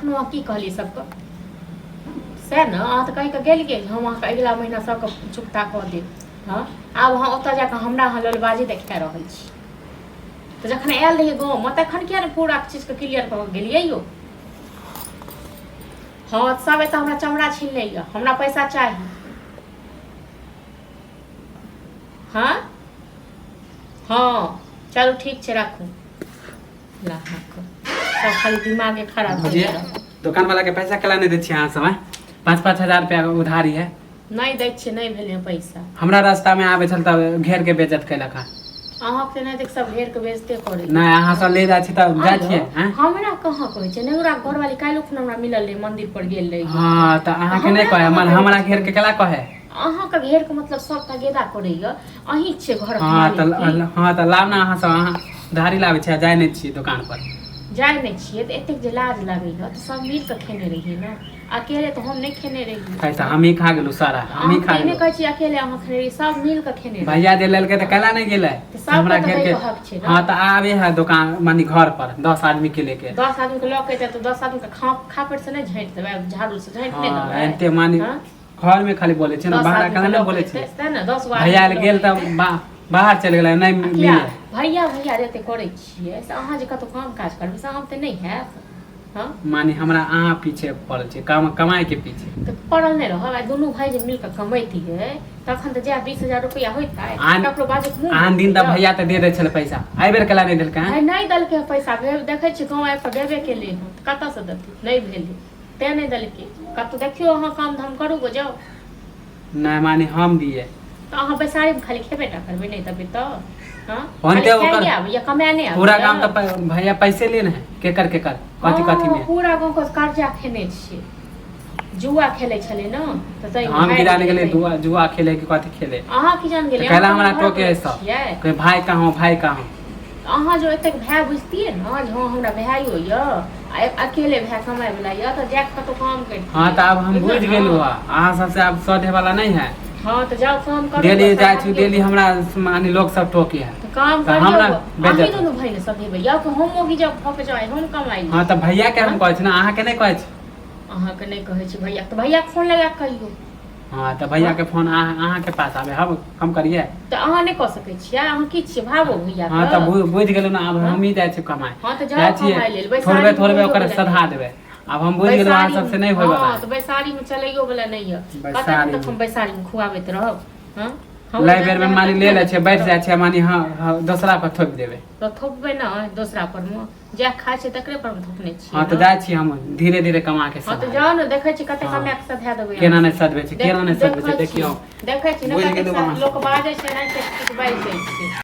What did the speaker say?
अखनो की कहली सबके सएह ने अहाँ तऽ कहि कऽ गेलियै हम अहाँके अगिला महीना सबके चुकता कऽ देब। हाँ आब अहाँ ओतऽ जाकऽ हमरा अहाँ ललबाजी देखा रहल छी। तऽ जखन आयल रहियै गाँवमे तखन किया ने पूरा चीजके क्लियर कऽ गेलियै यौ। हाँ सब एतऽ हमरा चमड़ा छीन लैया, हमरा पैसा चाही। हाँ हाँ चलू ठीक छै राखू। सब खाली दिमागे खराब हो गया। दुकान वाला के पैसा केला नहीं दै छी अहाँ सब? 5-5 हजार रुपया उधारी है। नहीं दै छियै, नहीं भेलै पैसा। हमरा रास्ता में आबे छल त घेर के बेइज्जत कैलक है। अहाँ के नहीं देख सब घेर के बेइज्जती करे। नहीं अहाँ सब ले जा छी त जा छियै हैं? हमरा कहाँ कहै छै नेउरा घर वाली काल्हि खुना हमरा मिलल रे मंदिर पर गेल रही। हां त अहाँ के नहीं कहे हमरा घेर के केला कहे? अहाँ का घेर के मतलब सब का गेदा करैया अहीं छे घर के। हां त लाव ना अहाँ सब अहाँ धारी लावे छै जाय नहीं छी दुकान पर। जाय नहीं छिए त एतेक जे लाज लागैया त सब मिल के खेने रहिए ना। अकेले तो हम नहीं खेने रही। कैसा हम ही खा गेलु सारा हम ही खा गेलु। नहीं कहै छी अकेले अहाँ खेने रही, सब मिल के खेने रही। भैया दे लेलके त केला नहीं गेलै हमरा घेर के। हां त आवे है दुकान मानी घर पर 10 आदमी के लेके। 10 आदमी के लके त 10 आदमी के खापर से नहीं झाँट देबै, झाड़ू से झाँट नहीं देबै। एते मानी घर में खाली बोले छै ना, बाहर कला नहीं बोले छै। भैया गेल त बाहर चल गेलै नहीं मिले। भैया जते करे छिए से अहाँ जे कतो काम काज करबै से हम त नहीं है। हां मानी हमरा अहाँ पीछे पड़ल छै काम कमाए के पीछे। त पड़ल नहीं रह दोनों भाई जे मिल के कमैतिए तखन त जा 20,000 रुपया होइतै। ककरो बाजे आन दिन त भैया त दे दे छल पैसा, आई बेर कला नहीं देलकै। है नहीं देलकै पैसा, देखै छी गांव आइ पर देबे के लिए कत से देतै, नहीं भेलै ते नहीं देलकै। कतो देखियो अहाँ काम धाम करू गो जाओ। नहीं मानी हम दिए तो अहाँ बैसारी में खाली खेबे टा करबे नहीं तबे तो। हां होनते ओकर या कमाने आ पूरा काम त भैया पैसे लेने है केकर कथी में पूरा गांव को कर्जा खेने छी। जुआ खेले छले न त तै हम गिराने गेले जुआ खेले के कथी खेले। अहाँ की जान गेले कहला हमरा टोके है सब कोई भाई कहां अहाँ जो एतक भाई बुझतिए न जो हमरा भाई होइया अकेले भाई कमाए वाला या त जाक कतो काम कर। हां त अब हम बुझ गेलु अहाँ सबसे अब सधे वाला नहीं है। हां त जाओ काम करो। डेली जाय छी डेली हमरा मानी लोग सब टोके है तो काम कर हमरा बेइज्जत दोनों भाई ने सधे भैया को हम मोगी जब फक जाए हम कमाई। हां त भैया के हम कहै छी ना अहाँ के नहीं कहै छी। अहाँ के नहीं कहै छी भैया त भैया के फोन लगा के कहियो। हां त भैया के फोन अहाँ के पास आबे हम कम करिए त अहाँ नहीं क सकै छियै अहाँ की छियै भागो भैया। हां त बुझ गेलु ना अब हम ही जाय छी कमाए। हां त जाओ कमाई लेल थोड़बे ओकर सधा देबे। अब हम बुझ गेलु अहाँ सब से नहीं होय वाला। हां त बैसारी में चलैयो वाला नहीं है कते तक हम बैसारी में खुआबैत रहब। हां लाई बेर में मानी ले ले छै बैठ जाय छै मानी हां दूसरा पर थोप देबे तो थोपबे ना दूसरा पर में जे खाय छै तकरे पर थोपने छी। हां त जाय छी हम धीरे कमा के। हां त जाओ न देखै छी कते कमा के सधा देबै। केना नहीं सधबे छै केना नहीं सधबे छै देखियो देखै छी न कते लोक बाजै छै नहीं से किछ बाजै छै।